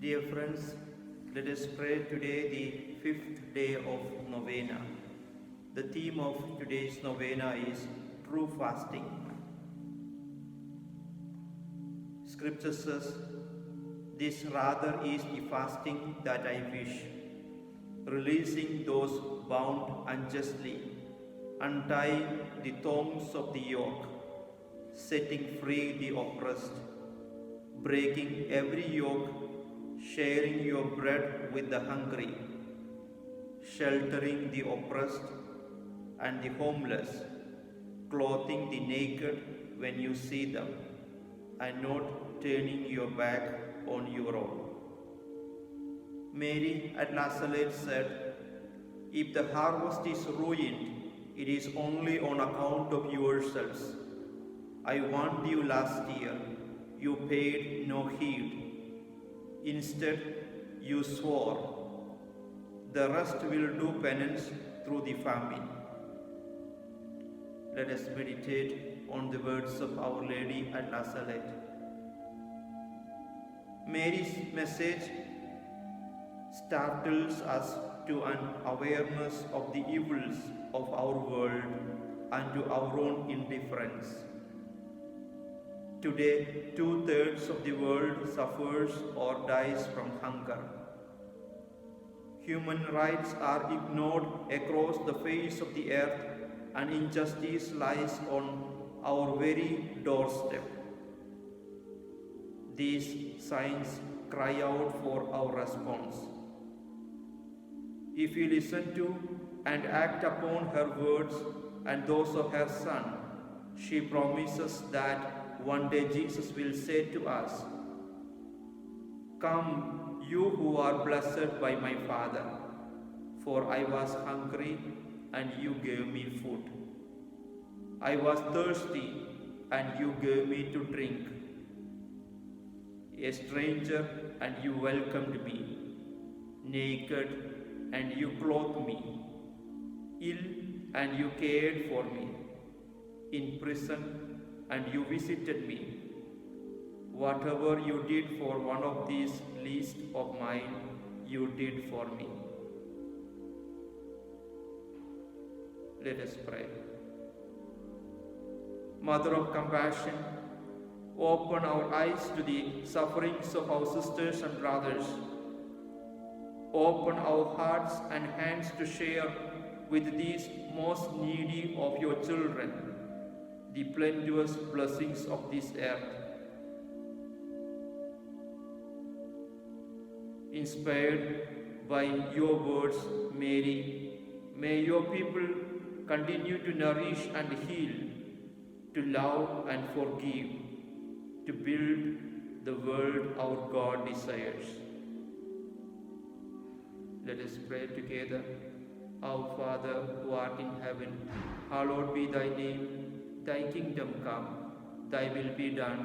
Dear friends, let us pray today the fifth day of novena. The theme of today's novena is true fasting. Scripture says, "This rather is the fasting that I wish, releasing those bound unjustly, untying the thongs of the yoke, setting free the oppressed, breaking every yoke, sharing your bread with the hungry, sheltering the oppressed and the homeless, clothing the naked when you see them, and not turning your back on your own." Mary at Nazareth said, "If the harvest is ruined, it is only on account of yourselves. I warned you last year, you paid no heed. Instead, you swore. The rest will do penance through the famine." Let us meditate on the words of Our Lady at Nazareth. Mary's message startles us to an awareness of the evils of our world and to our own indifference. Today, 2/3 of the world suffers or dies from hunger. Human rights are ignored across the face of the earth, and injustice lies on our very doorstep. These signs cry out for our response. If we listen to and act upon her words and those of her Son, she promises that one day Jesus will say to us, "Come, you who are blessed by my Father, for I was hungry and you gave me food. I was thirsty and you gave me to drink. A stranger and you welcomed me. Naked and you clothed me. Ill and you cared for me. In prison and you visited me. Whatever you did for one of these least of mine, you did for me." Let us pray. Mother of compassion, open our eyes to the sufferings of our sisters and brothers. Open our hearts and hands to share with these most needy of your children the plenteous blessings of this earth. Inspired by your words, Mary, may your people continue to nourish and heal, to love and forgive, to build the world our God desires. Let us pray together. Our Father, who art in heaven, hallowed be thy name. Thy kingdom come, thy will be done,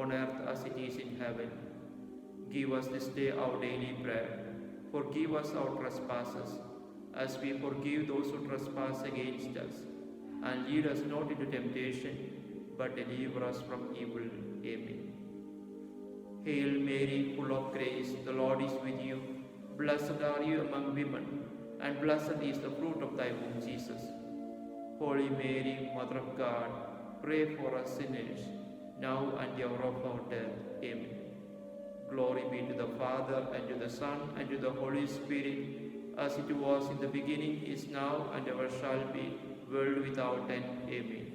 on earth as it is in heaven. Give us this day our daily bread. Forgive us our trespasses, as we forgive those who trespass against us. And lead us not into temptation, but deliver us from evil. Amen. Hail Mary, full of grace, the Lord is with you. Blessed are you among women, and blessed is the fruit of thy womb, Jesus. Holy Mary, Mother of God, pray for us sinners, now and the hour of our death. Amen. Glory be to the Father, and to the Son, and to the Holy Spirit, as it was in the beginning, is now, and ever shall be, world without end. Amen.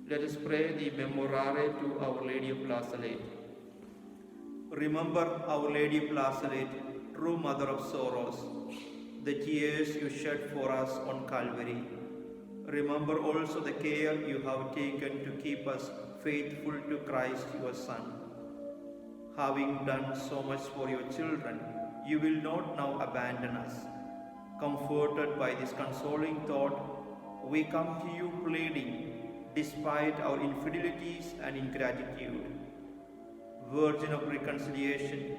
Let us pray the Memorare to Our Lady of Nazareth. Remember Our Lady of Nazareth, true Mother of sorrows, the tears you shed for us on Calvary. Remember also the care you have taken to keep us faithful to Christ your Son. Having done so much for your children, you will not now abandon us. Comforted by this consoling thought, we come to you pleading, despite our infidelities and ingratitude. Virgin of reconciliation,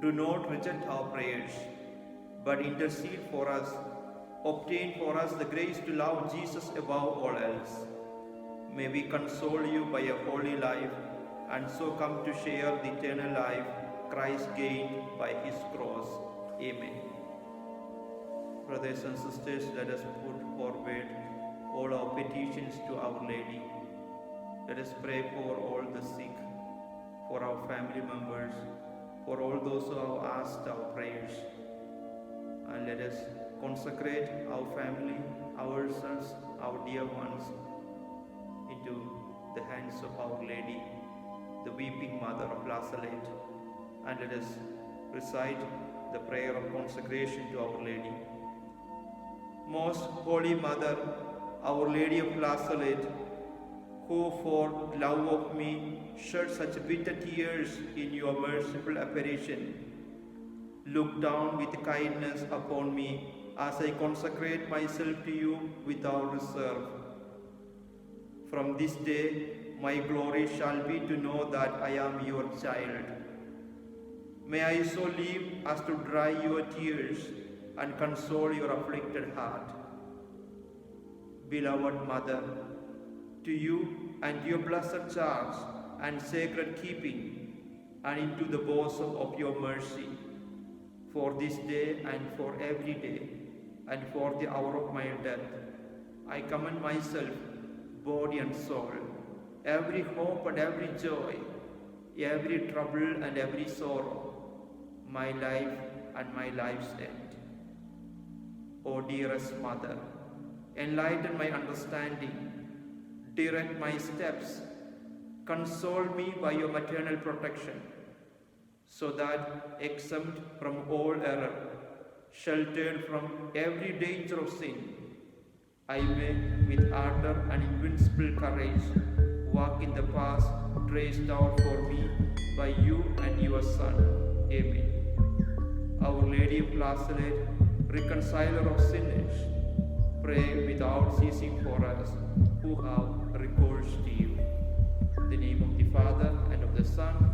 do not reject our prayers, but intercede for us. Obtain for us the grace to love Jesus above all else. May we console you by a holy life, and so come to share the eternal life Christ gained by his cross. Amen. Brothers and sisters, let us put forward all our petitions to Our Lady. Let us pray for all the sick, for our family members, for all those who have asked our prayers. And let us consecrate our family, ourselves, our dear ones into the hands of Our Lady, the weeping Mother of Lazareth. And let us recite the prayer of consecration to Our Lady. Most Holy Mother, Our Lady of Lazareth, who for love of me shed such bitter tears in your merciful apparition, look down with kindness upon me as I consecrate myself to you without reserve. From this day, my glory shall be to know that I am your child. May I so live as to dry your tears and console your afflicted heart. Beloved Mother, to you and your blessed charge and sacred keeping, and into the bosom of your mercy, for this day and for every day, and for the hour of my death, I commend myself, body and soul, every hope and every joy, every trouble and every sorrow, my life and my life's end. O dearest Mother, enlighten my understanding, direct my steps, console me by your maternal protection, so that, exempt from all error, sheltered from every danger of sin, I may, with ardor and invincible courage, walk in the path traced out for me by you and your Son. Amen. Our Lady of Lazareth, reconciler of sinners, pray without ceasing for us who have recourse to you. In the name of the Father, and of the Son,